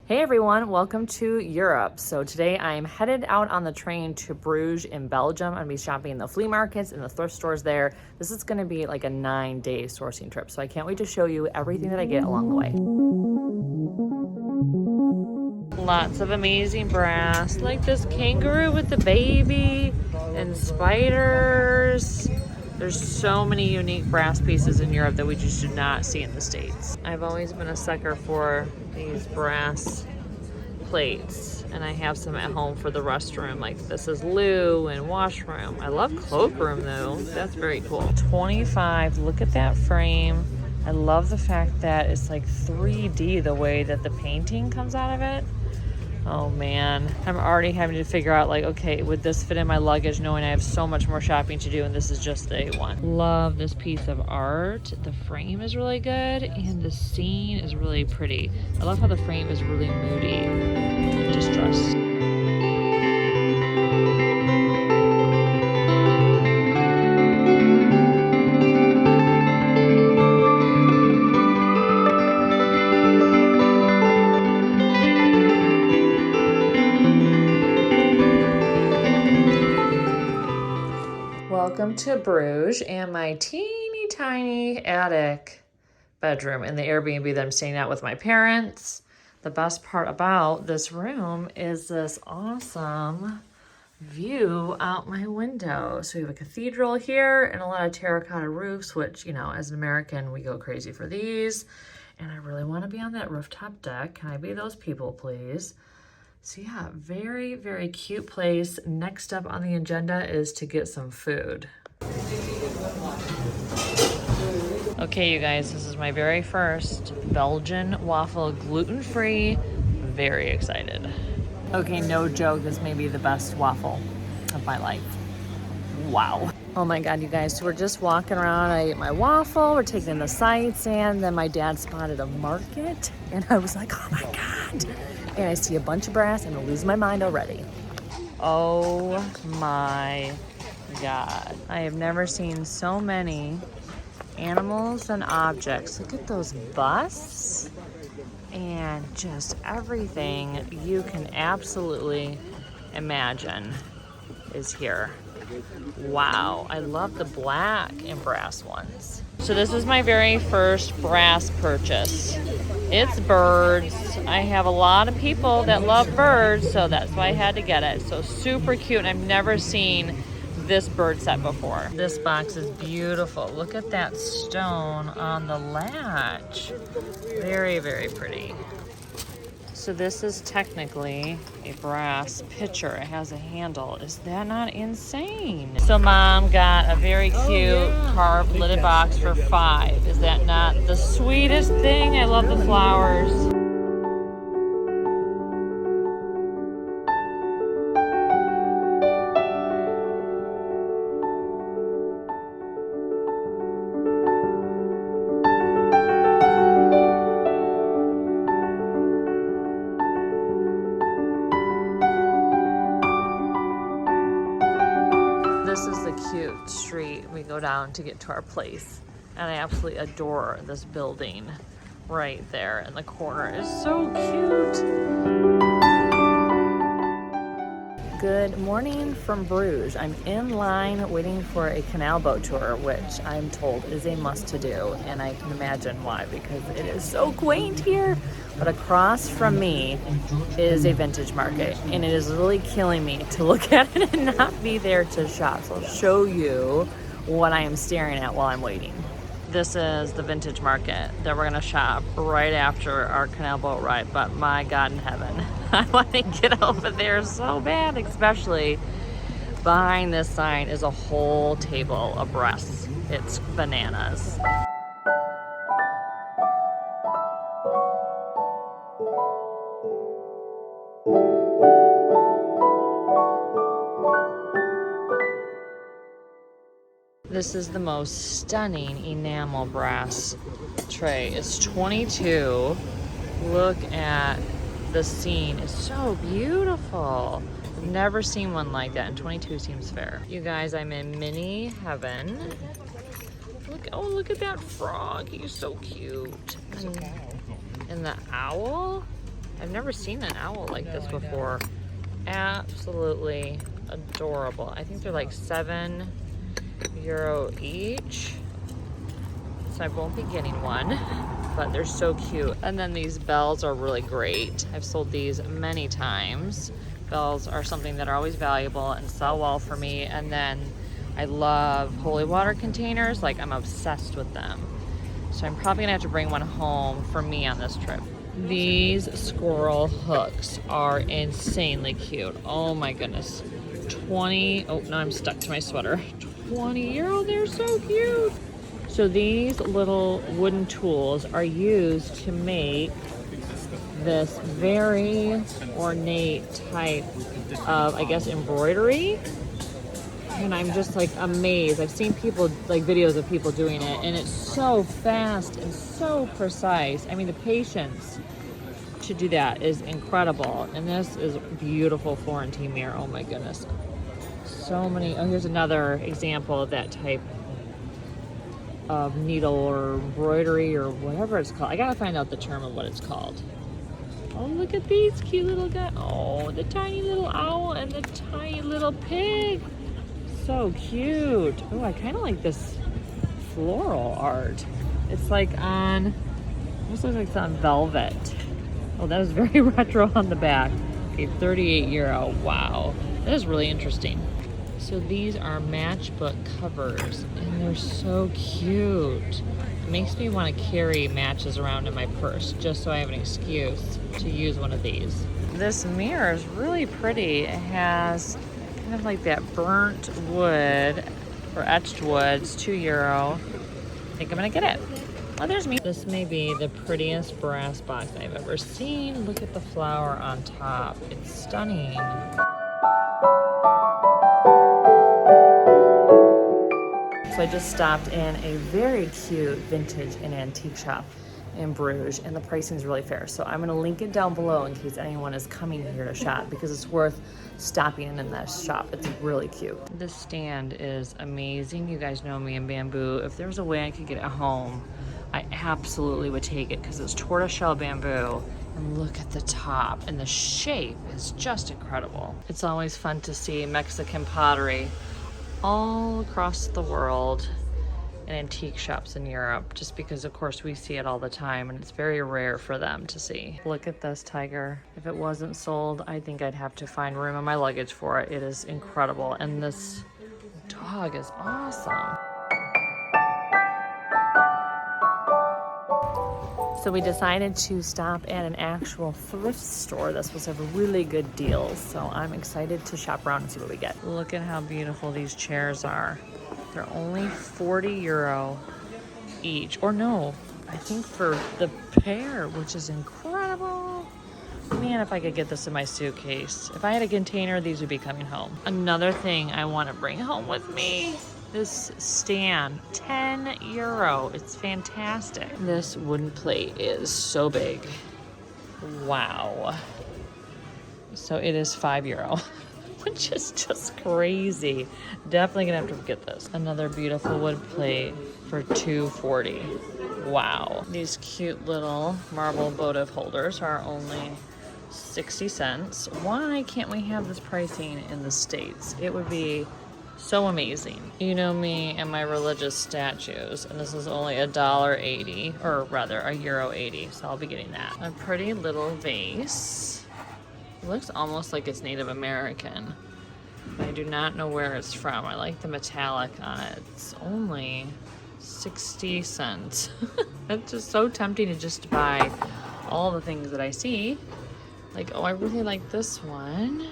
Hey everyone, welcome to Europe. So today I am headed out on the train to Bruges in Belgium. I'm gonna be shopping in the flea markets and the thrift stores there. This is gonna be like a 9-day sourcing trip. So I can't wait to show you everything that I get along the way. Lots of amazing brass, like this kangaroo with the baby and spiders. There's so many unique brass pieces in Europe that we just do not see in the States. I've always been a sucker for these brass plates, and I have some at home for the restroom. Like this is loo and washroom. I love cloakroom though. That's very cool. 25, look at that frame. I love the fact that it's like 3D the way that the painting comes out of it. Oh man, I'm already having to figure out like, okay, would this fit in my luggage knowing I have so much more shopping to do and this is just day one. Love this piece of art. The frame is really good and the scene is really pretty. I love how the frame is really moody and distressed. Welcome to Bruges and my teeny tiny attic bedroom in the Airbnb that I'm staying at with my parents. The best part about this room is this awesome view out my window. So we have a cathedral here and a lot of terracotta roofs, which, you know, as an American, we go crazy for these. And I really want to be on that rooftop deck. Can I be those people, please? So yeah, very, very cute place. Next up on the agenda is to get some food. Okay, you guys, this is my very first Belgian waffle, gluten-free. Very excited. Okay, no joke, this may be the best waffle of my life. Wow. Oh my God, you guys, so we're just walking around. I ate my waffle, we're taking in the sights, and then my dad spotted a market, and I was like, oh my God. And I see a bunch of brass and I lose my mind already. Oh my God. I have never seen so many animals and objects. Look at those busts and just everything you can absolutely imagine is here. Wow, I love the black and brass ones. So this is my very first brass purchase. It's birds. I have a lot of people that love birds, so that's why I had to get it. So super cute, and I've never seen this bird set before. This box is beautiful. Look at that stone on the latch. Very, very pretty. So this is technically a brass pitcher. It has a handle. Is that not insane? So Mom got a very cute carved lidded box for $5. Is that not the sweetest thing? I love the flowers. This is the cute street we go down to get to our place. And I absolutely adore this building right there in the corner. It's so cute. Good morning from Bruges. I'm in line waiting for a canal boat tour, which I'm told is a must to do. And I can imagine why, because it is so quaint here. But across from me is a vintage market, and it is really killing me to look at it and not be there to shop. So I'll show you what I am staring at while I'm waiting. This is the vintage market that we're gonna shop right after our canal boat ride, but my God in heaven, I want to get over there so bad, especially behind this sign is a whole table of brass. It's bananas. This is the most stunning enamel brass tray. It's 22. Look at the scene. It's so beautiful. I've never seen one like that, and 22 seems fair. You guys, I'm in mini heaven. Look at that frog. He's so cute. And the owl. I've never seen an owl like this before. Absolutely adorable. I think they're like €7 each. So I won't be getting one, but they're so cute. And then these bells are really great. I've sold these many times. Bells are something that are always valuable and sell well for me. And then I love holy water containers. Like, I'm obsessed with them. So I'm probably gonna have to bring one home for me on this trip. These squirrel hooks are insanely cute. Oh my goodness. 20, oh no, I'm stuck to my sweater. €20, they're so cute. So these little wooden tools are used to make this very ornate type of, I guess, embroidery. And I'm just like amazed. I've seen people, like videos of people doing it, and it's so fast and so precise. I mean, the patience to do that is incredible. And this is beautiful Florentine mirror. Oh my goodness. So many. Oh, here's another example of that type of needle or embroidery or whatever it's called. I gotta find out the term of what it's called. Oh, look at these cute little guys. Oh, the tiny little owl and the tiny little pig. So cute. Oh, I kind of like this floral art. It's like on, almost looks like it's on velvet. Oh, that was very retro on the back. Okay, €38. Wow, that is really interesting. So these are matchbook covers, and they're so cute. It makes me want to carry matches around in my purse just so I have an excuse to use one of these. This mirror is really pretty. It has kind of like that burnt wood or etched wood. It's €2. I think I'm gonna get it. Oh, there's me. This may be the prettiest brass box I've ever seen. Look at the flower on top. It's stunning. So I just stopped in a very cute vintage and antique shop in Bruges, and the pricing is really fair. So I'm gonna link it down below in case anyone is coming here to shop, because it's worth stopping in that shop. It's really cute. This stand is amazing. You guys know me in bamboo. If there was a way I could get it home, I absolutely would take it, because it's tortoiseshell bamboo. And look at the top, and the shape is just incredible. It's always fun to see Mexican pottery all across the world in antique shops in Europe, just because of course we see it all the time, and it's very rare for them to see. Look at this tiger. If it wasn't sold, I think I'd have to find room in my luggage for it. It is incredible, and this dog is awesome. So we decided to stop at an actual thrift store. This was a really good deal, so I'm excited to shop around and see what we get. Look at how beautiful these chairs are. They're only €40 each, or no, I think for the pair, which is incredible. Man, if I could get this in my suitcase. If I had a container, these would be coming home. Another thing I want to bring home with me, this stand, €10. It's fantastic. This wooden plate is so big. Wow. So it is €5, which is just crazy. Definitely gonna have to get this. Another beautiful wood plate for $2.40. Wow. These cute little marble votive holders are only 60 cents. Why can't we have this pricing in the States? It would be so amazing. You know me and my religious statues, and this is only $1.80, or rather €1.80, so I'll be getting that. A pretty little vase. It looks almost like it's Native American. I do not know where it's from. I like the metallic on it. It's only 60 cents. It's just so tempting to just buy all the things that I see. Like, oh, I really like this one.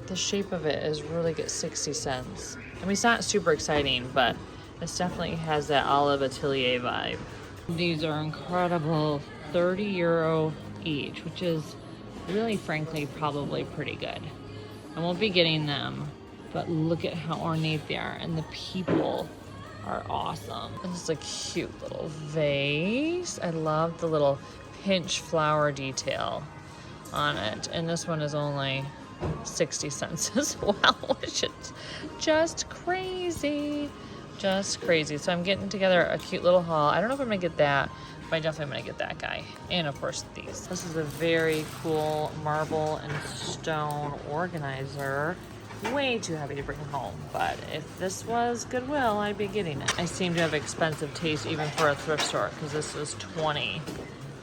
The shape of it is really good, 60 cents. I mean, it's not super exciting, but it definitely has that olive atelier vibe. These are incredible, €30 each, which is really, frankly, probably pretty good. I won't be getting them, but look at how ornate they are, and the people are awesome. This is a cute little vase. I love the little pinch flower detail on it, and this one is only 60 cents as well, which is just crazy. So I'm getting together a cute little haul. I don't know if I'm gonna get that, But I definitely am gonna get that guy. And of course these. This is a very cool marble and stone organizer. Way too heavy to bring home, but if this was Goodwill, I'd be getting it. I seem to have expensive taste even for a thrift store because this is 20,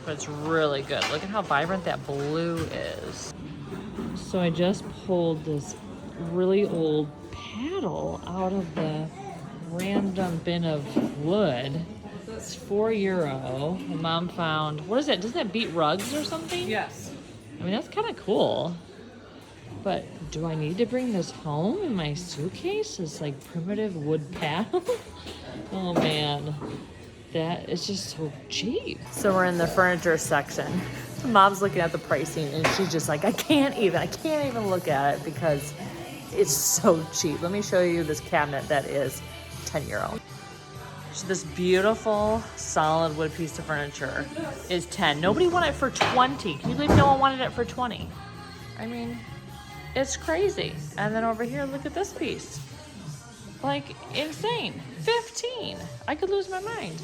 but it's really good. Look at how vibrant that blue is. So I just pulled this really old paddle out of the random bin of wood. It's €4. My mom found, what is that? Doesn't that beat rugs or something? Yes. I mean, that's kind of cool. But do I need to bring this home in my suitcase? This like primitive wood paddle? Oh man, that is just so cheap. So we're in the furniture section. Mom's looking at the pricing and she's just like, I can't even look at it because it's so cheap. Let me show you this cabinet that is €10. So this beautiful solid wood piece of furniture is 10. Nobody wanted it for 20. Can you believe no one wanted it for 20? I mean, it's crazy. And then over here, look at this piece. Like, insane. 15. I could lose my mind.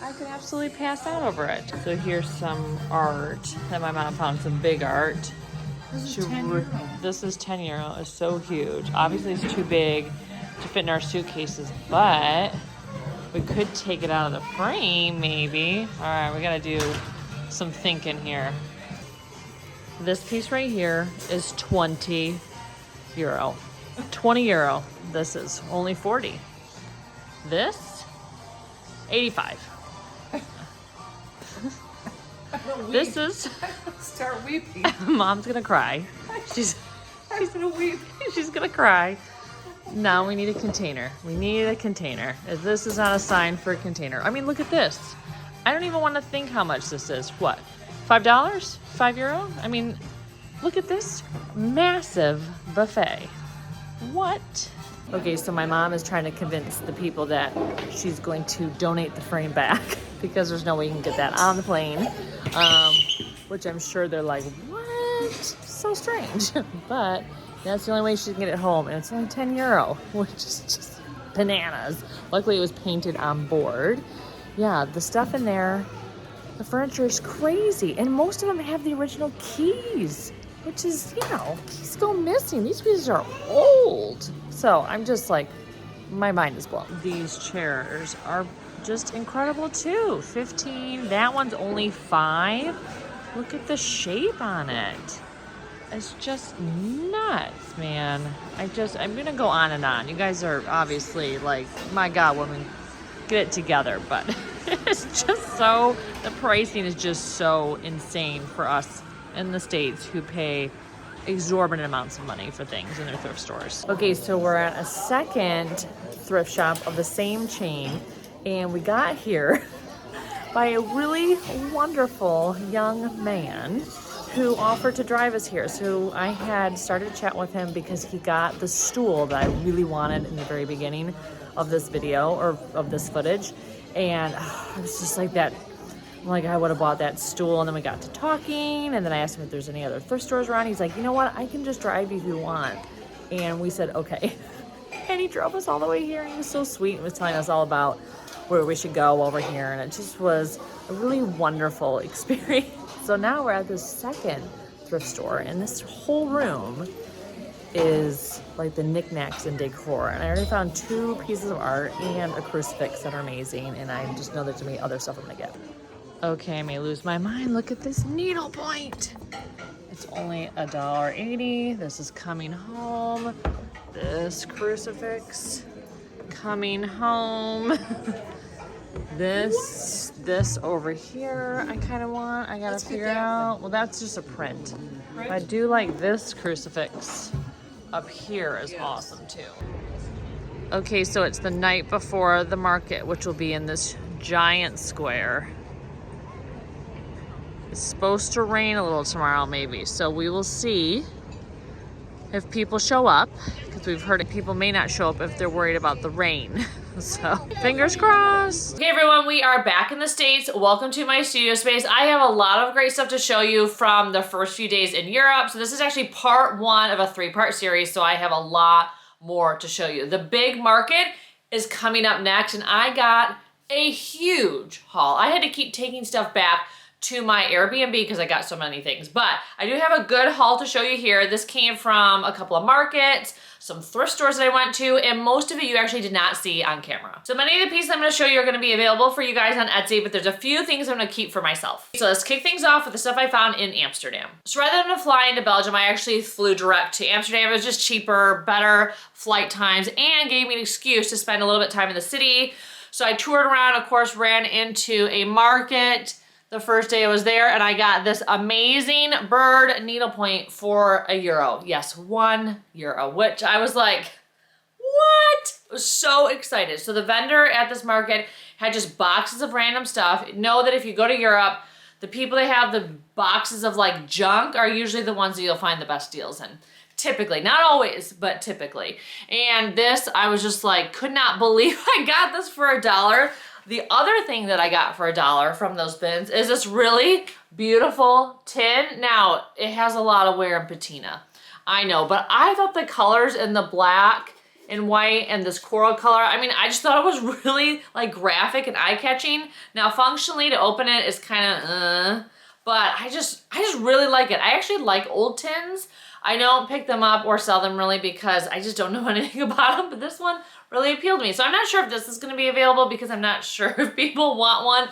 I could absolutely pass out over it. So here's some art that my mom found, some big art. This is €10. This is €10. It's so huge. Obviously, it's too big to fit in our suitcases, but we could take it out of the frame, maybe. All right, we gotta do some thinking here. This piece right here is €20. €20. This is only 40. This, 85. This is. Start weeping. Mom's gonna cry. She's gonna weep. She's gonna cry. Now we need a container. We need a container. If this is not a sign for a container. I mean, look at this. I don't even want to think how much this is. What? $5? €5? I mean, look at this massive buffet. What? Okay, so my mom is trying to convince the people that she's going to donate the frame back because there's no way you can get that on the plane. Which I'm sure they're like, what? So strange. But that's the only way she can get it home, and it's only €10, which is just bananas. Luckily, it was painted on board. Yeah, the stuff in there, the furniture is crazy, and most of them have the original keys, which is, you know, keys go missing. These pieces are old. So I'm just like, my mind is blown. These chairs are just incredible too. 15, that one's only 5. Look at the shape on it. It's just nuts, man. I'm gonna go on and on. You guys are obviously like, my God, women, get it together. But it's just so, the pricing is just so insane for us in the States who pay exorbitant amounts of money for things in their thrift stores. Okay, so we're at a second thrift shop of the same chain, and we got here by a really wonderful young man who offered to drive us here. So I had started to chat with him because he got the stool that I really wanted in the very beginning of this video, or of this footage. And I was just like that, like I would have bought that stool. And then we got to talking, and then I asked him if there's any other thrift stores around. He's like, you know what, I can just drive you if you want. And we said, okay. And he drove us all the way here, and he was so sweet and was telling us all about where we should go over here. And it just was a really wonderful experience. So now we're at this second thrift store, and this whole room is like the knickknacks and decor. And I already found 2 pieces of art and a crucifix that are amazing, and I just know there's gonna be other stuff I'm gonna get. Okay, I may lose my mind. Look at this needlepoint. It's only $1.80. This is coming home. This crucifix coming home. This over here, I kind of want. I gotta figure out. Well, that's just a print. But I do like this crucifix up here is awesome too. Okay, so it's the night before the market, which will be in this giant square. It's supposed to rain a little tomorrow, maybe. So we will see if people show up, because we've heard people may not show up if they're worried about the rain. So fingers crossed. Okay, everyone, we are back in the States. Welcome to my studio space. I have a lot of great stuff to show you from the first few days in Europe. So this is actually part 1 of a 3-part series. So I have a lot more to show you. The big market is coming up next, and I got a huge haul. I had to keep taking stuff back to my Airbnb because I got so many things. But I do have a good haul to show you here. This came from a couple of markets, some thrift stores that I went to, and most of it you actually did not see on camera. So many of the pieces I'm gonna show you are gonna be available for you guys on Etsy, but there's a few things I'm gonna keep for myself. So let's kick things off with the stuff I found in Amsterdam. So rather than flying to Belgium, I actually flew direct to Amsterdam. It was just cheaper, better flight times, and gave me an excuse to spend a little bit of time in the city. So I toured around, of course, ran into a market the first day I was there, and I got this amazing bird needlepoint for €1. Yes, €1, which I was like, what? I was so excited. So the vendor at this market had just boxes of random stuff. Know that if you go to Europe, the people that have the boxes of like junk are usually the ones that you'll find the best deals in. Typically, not always, but typically. And this, I was just like, could not believe I got this for $1. The other thing that I got for $1 from those bins is this really beautiful tin. Now, it has a lot of wear and patina, I know, but I thought the colors in the black and white and this coral color, I mean, I just thought it was really like graphic and eye-catching. Now, functionally, to open it is kind of, but I just really like it. I actually like old tins. I don't pick them up or sell them really because I just don't know anything about them, but this one really appealed to me. So I'm not sure if this is gonna be available because I'm not sure if people want one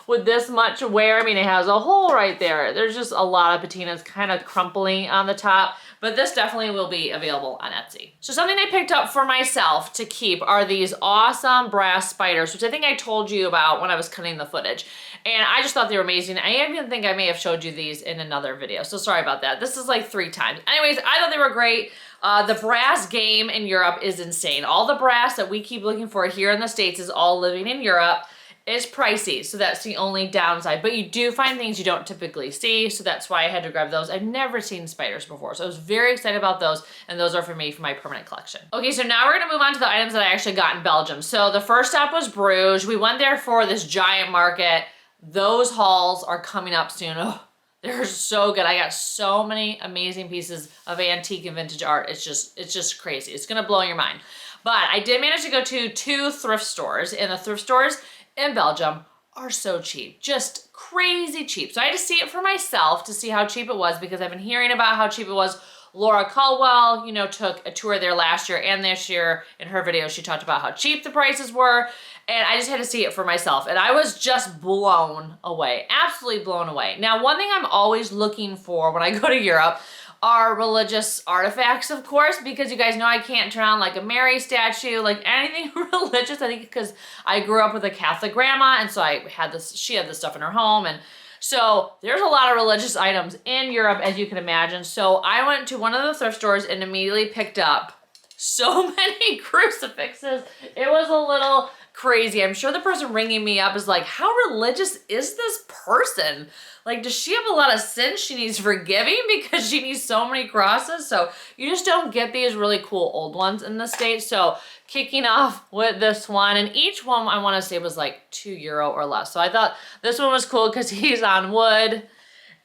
with this much wear. I mean, it has a hole right there. There's just a lot of patinas kind of crumpling on the top, but this definitely will be available on Etsy. So something I picked up for myself to keep are these awesome brass spiders, which I think I told you about when I was cutting the footage. And I just thought they were amazing. I even think I may have showed you these in another video, so sorry about that. This is like 3 times. Anyways, I thought they were great. The brass game in Europe is insane. All the brass that we keep looking for here in the States is all living in Europe. It's pricey, so that's the only downside. But you do find things you don't typically see, so that's why I had to grab those. I've never seen spiders before, so I was very excited about those, and those are for me for my permanent collection. Okay, so now we're gonna move on to the items that I actually got in Belgium. So the first stop was Bruges. We went there for this giant market. Those hauls are coming up soon. Oh, they're so good. I got so many amazing pieces of antique and vintage art. It's just crazy. It's gonna blow your mind. But I did manage to go to 2 thrift stores, and the thrift stores in Belgium are so cheap, just crazy cheap. So I had to see it for myself to see how cheap it was because I've been hearing about how cheap it was. Laura Caldwell, you know, took a tour there last year and this year. In her video, she talked about how cheap the prices were, and I just had to see it for myself, and I was just blown away, absolutely blown away. Now, one thing I'm always looking for when I go to Europe are religious artifacts, of course, because you guys know I can't turn on like a Mary statue, like anything religious. I think because I grew up with a Catholic grandma, and so I had this, she had this stuff in her home, and so there's a lot of religious items in Europe, as you can imagine. So I went to one of the thrift stores and immediately picked up so many crucifixes. It was a little crazy. I'm sure the person ringing me up is like, how religious is this person? Like, does she have a lot of sins she needs forgiving because she needs so many crosses? So you just don't get these really cool old ones in the States. So kicking off with this one, and each one I want to say was like €2 or less. So I thought this one was cool because he's on wood.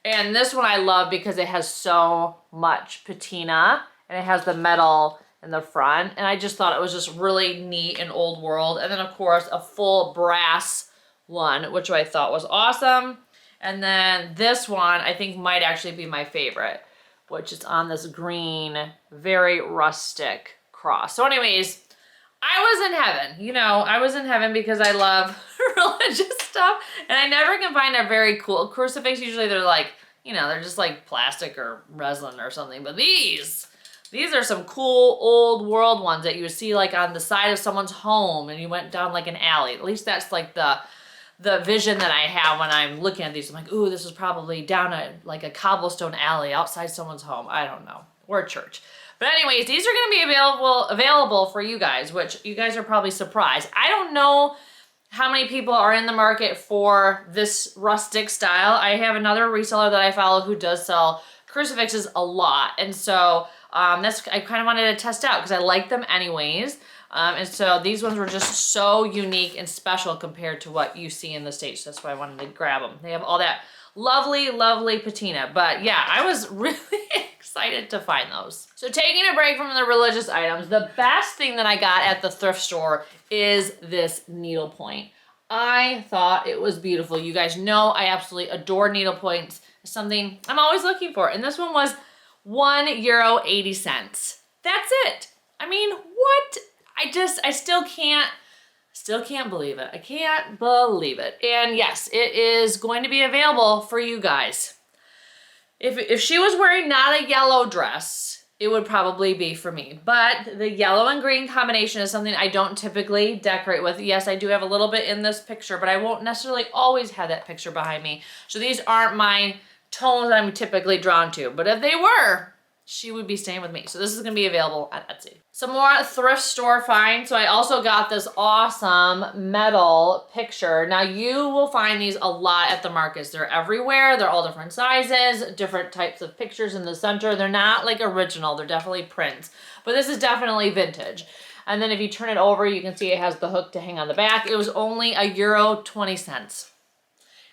And this one I love because it has so much patina and it has the metal in the front. And I just thought it was just really neat and old world. And then of course a full brass one, which I thought was awesome. And then this one I think might actually be my favorite, which is on this green, very rustic cross. So anyways, I was in heaven. You know, I was in heaven because I love religious stuff, and I never can find a very cool crucifix. Usually they're like, you know, they're just like plastic or resin or something, but these are some cool old world ones that you would see like on the side of someone's home and you went down like an alley. At least that's like the vision that I have when I'm looking at these. I'm like, ooh, this is probably down like a cobblestone alley outside someone's home. I don't know, or a church. But anyways, these are gonna be available for you guys, which you guys are probably surprised. I don't know how many people are in the market for this rustic style. I have another reseller that I follow who does sell crucifixes a lot. And so I kind of wanted to test out because I like them anyways. And so these ones were just so unique and special compared to what you see in the States. That's why I wanted to grab them. They have all that lovely, lovely patina. But yeah, I was really excited to find those. So taking a break from the religious items, the best thing that I got at the thrift store is this needlepoint. I thought it was beautiful. You guys know I absolutely adore needlepoints. It's something I'm always looking for. And this one was €1.80. That's it. I mean, what? I still can't believe it. I can't believe it. And yes, it is going to be available for you guys. If she was wearing not a yellow dress, it would probably be for me. But the yellow and green combination is something I don't typically decorate with. Yes, I do have a little bit in this picture, but I won't necessarily always have that picture behind me. So these aren't my tones I'm typically drawn to. But if they were, she would be staying with me. So this is gonna be available at Etsy. Some more thrift store finds. So I also got this awesome metal picture. Now you will find these a lot at the markets. They're everywhere. They're all different sizes, different types of pictures in the center. They're not like original. They're definitely prints, but this is definitely vintage. And then if you turn it over, you can see it has the hook to hang on the back. It was only €1.20.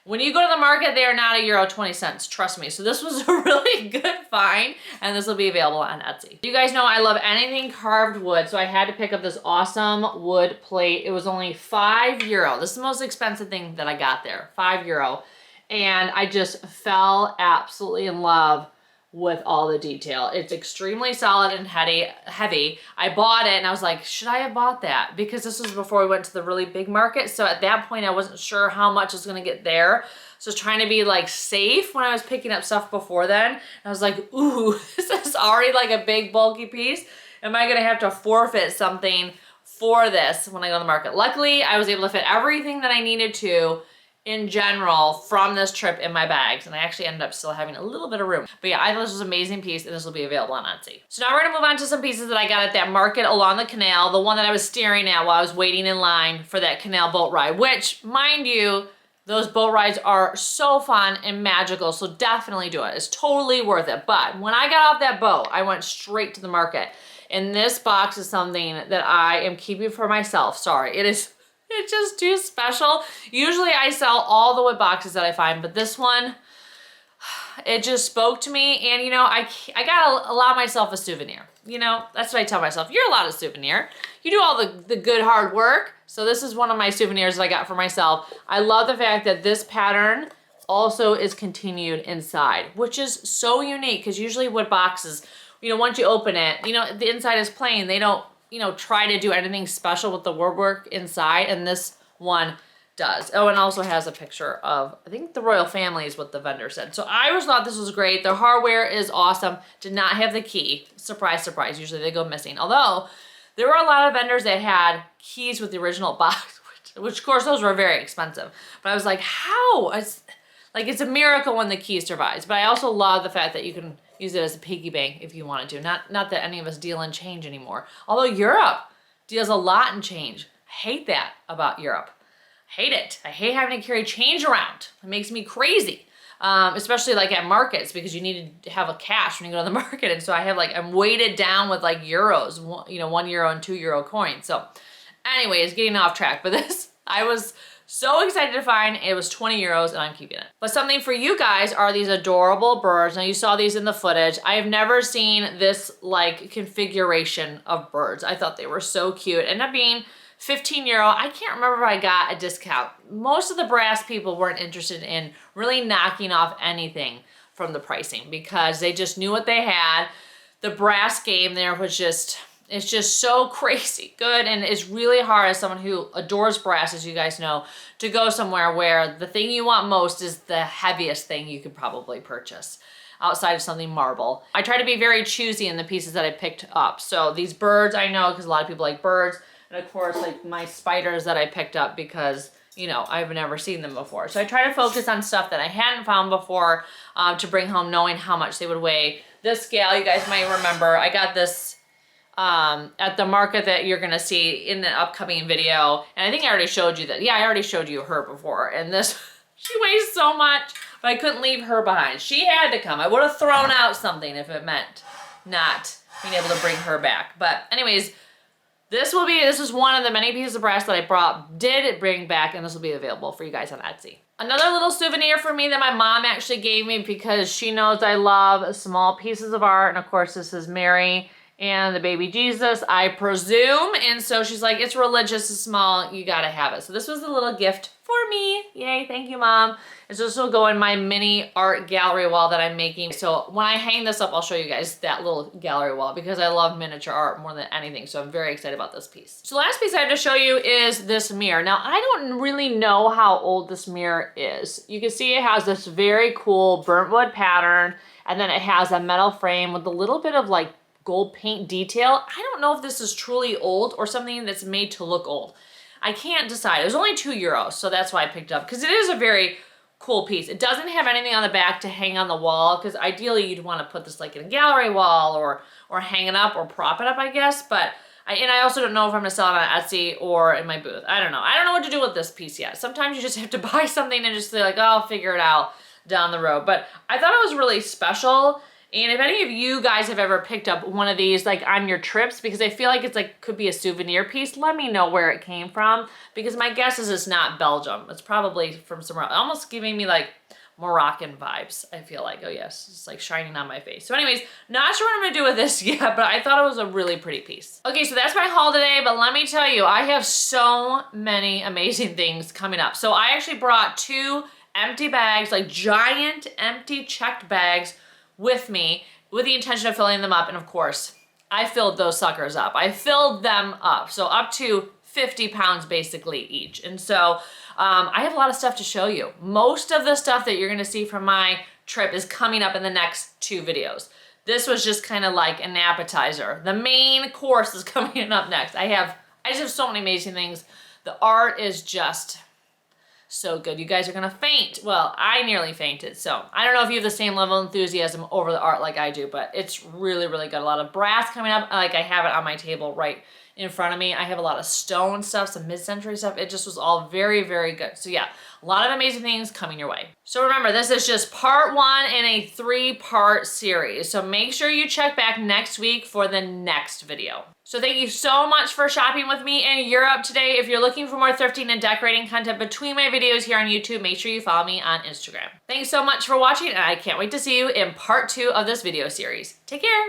When you go to the market, they are not €1.20, trust me. So this was a really good find, and this will be available on Etsy. You guys know I love anything carved wood, so I had to pick up this awesome wood plate. It was only €5. This is the most expensive thing that I got there, €5. And I just fell absolutely in love with all the detail. It's extremely solid and heavy. I bought it and I was like, should I have bought that? Because this was before we went to the really big market. So at that point I wasn't sure how much was gonna get there. So I was trying to be like safe when I was picking up stuff before then. And I was like, ooh, this is already like a big bulky piece. Am I gonna have to forfeit something for this when I go to the market? Luckily, I was able to fit everything that I needed to in general from this trip in my bags, and I actually ended up still having a little bit of room. But yeah, I thought this was an amazing piece, and this will be available on Etsy. So now we're gonna move on to some pieces that I got at that market along the canal, the one that I was staring at while I was waiting in line for that canal boat ride, which, mind you, those boat rides are so fun and magical, so definitely do it. It's totally worth it. But when I got off that boat, I went straight to the market. And this box is something that I am keeping for myself. Sorry, it's just too special. Usually I sell all the wood boxes that I find, but this one, it just spoke to me. And you know, I gotta allow myself a souvenir. You know, that's what I tell myself. You're allowed a souvenir. You do all the good hard work. So this is one of my souvenirs that I got for myself. I love the fact that this pattern also is continued inside, which is so unique because usually wood boxes, you know, once you open it, you know, the inside is plain. They don't, you know, try to do anything special with the woodwork inside, and this one does. Oh, and also has a picture of, I think the royal family is what the vendor said. So I always thought this was great. The hardware is awesome. Did not have the key. Surprise, surprise. Usually they go missing. Although there were a lot of vendors that had keys with the original box, which of course those were very expensive. But I was like, how? It's a miracle when the key survives. But I also love the fact that you can use it as a piggy bank if you wanted to. Not that any of us deal in change anymore. Although Europe deals a lot in change. I hate that about Europe. I hate it. I hate having to carry change around. It makes me crazy. Especially like at markets, because you need to have a cash when you go to the market. And so I'm weighted down with like euros, you know, €1 and €2 coins. So anyways, getting off track. But this, I was so excited to find. It was €20 and I'm keeping it. But something for you guys are these adorable birds. Now you saw these in the footage. I have never seen this like configuration of birds. I thought they were so cute. Ended up being €15. I can't remember if I got a discount. Most of the brass people weren't interested in really knocking off anything from the pricing because they just knew what they had. The brass game there was just, it's just so crazy good, and it's really hard as someone who adores brass, as you guys know, to go somewhere where the thing you want most is the heaviest thing you could probably purchase outside of something marble. I try to be very choosy in the pieces that I picked up. So these birds, I know, because a lot of people like birds, and of course like my spiders that I picked up because, you know, I've never seen them before. So I try to focus on stuff that I hadn't found before to bring home, knowing how much they would weigh. This scale, you guys might remember, I got this at the market that you're gonna see in the upcoming video. And I think I already showed you that. Yeah, I already showed you her before. And this, she weighs so much, but I couldn't leave her behind. She had to come. I would have thrown out something if it meant not being able to bring her back. But anyways, this is one of the many pieces of brass that I did bring back, and this will be available for you guys on Etsy. Another little souvenir for me that my mom actually gave me because she knows I love small pieces of art. And of course, this is Mary and the baby Jesus, I presume. And so she's like, it's religious, it's small, you gotta have it. So this was a little gift for me. Yay, thank you, Mom. And so this will go in my mini art gallery wall that I'm making. So when I hang this up, I'll show you guys that little gallery wall because I love miniature art more than anything. So I'm very excited about this piece. So the last piece I have to show you is this mirror. Now, I don't really know how old this mirror is. You can see it has this very cool burnt wood pattern, and then it has a metal frame with a little bit of like gold paint detail. I don't know if this is truly old or something that's made to look old. I can't decide. It was only €2, so that's why I picked it up, because it is a very cool piece. It doesn't have anything on the back to hang on the wall, because ideally you'd want to put this like in a gallery wall or hang it up or prop it up, I guess. But I also don't know if I'm gonna sell it on Etsy or in my booth. I don't know. I don't know what to do with this piece yet. Sometimes you just have to buy something and just be like, oh, I'll figure it out down the road. But I thought it was really special. And if any of you guys have ever picked up one of these like on your trips, because I feel like it's like could be a souvenir piece, let me know where it came from, because my guess is it's not Belgium. It's probably from somewhere else. Almost giving me like Moroccan vibes, I feel like. Oh yes, it's like shining on my face. So anyways, not sure what I'm gonna do with this yet, but I thought it was a really pretty piece. Okay, so that's my haul today, but let me tell you, I have so many amazing things coming up. So I actually brought 2 empty bags, like giant empty checked bags with me with the intention of filling them up. And of course, I filled those suckers up. I filled them up. So up to 50 pounds basically each. And so I have a lot of stuff to show you. Most of the stuff that you're gonna see from my trip is coming up in the next 2 videos. This was just kind of like an appetizer. The main course is coming up next. I just have so many amazing things. The art is just so good. You guys are gonna faint. Well, I nearly fainted. So I don't know if you have the same level of enthusiasm over the art like I do, but it's really, really good. A lot of brass coming up. Like I have it on my table right in front of me. I have a lot of stone stuff, some mid-century stuff. It just was all very, very good. So yeah, a lot of amazing things coming your way. So remember, this is just part 1 in a 3-part series. So make sure you check back next week for the next video. So thank you so much for shopping with me in Europe today. If you're looking for more thrifting and decorating content between my videos here on YouTube, make sure you follow me on Instagram. Thanks so much for watching, and I can't wait to see you in part 2 of this video series. Take care.